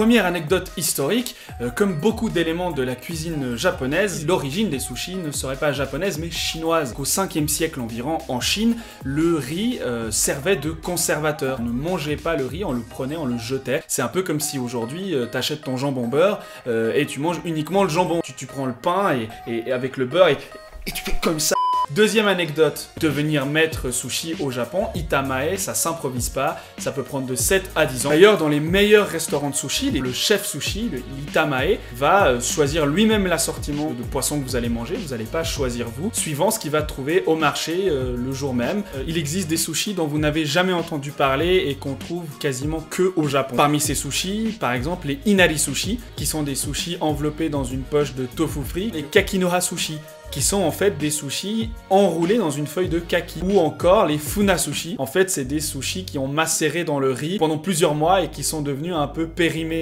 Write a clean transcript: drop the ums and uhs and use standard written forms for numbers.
Première anecdote historique, comme beaucoup d'éléments de la cuisine japonaise, l'origine des sushis ne serait pas japonaise mais chinoise. Au 5e siècle environ, en Chine, le riz servait de conservateur. On ne mangeait pas le riz, on le prenait, on le jetait. C'est un peu comme si aujourd'hui, t'achètes ton jambon beurre et tu manges uniquement le jambon. Tu prends le pain et avec le beurre et tu fais comme ça. Deuxième anecdote, devenir maître sushi au Japon, itamae, ça s'improvise pas, ça peut prendre de 7 à 10 ans. D'ailleurs, dans les meilleurs restaurants de sushi, le chef sushi, l'itamae, va choisir lui-même l'assortiment de poissons que vous allez manger, vous n'allez pas choisir vous, suivant ce qu'il va trouver au marché le jour même. Il existe des sushis dont vous n'avez jamais entendu parler et qu'on trouve quasiment que au Japon. Parmi ces sushis, par exemple, les inari sushi, qui sont des sushis enveloppés dans une poche de tofu frit, les kakinoha sushi, qui sont en fait des sushis enroulés dans une feuille de kaki. Ou encore les funa sushi. En fait, c'est des sushis qui ont macéré dans le riz pendant plusieurs mois et qui sont devenus un peu périmés.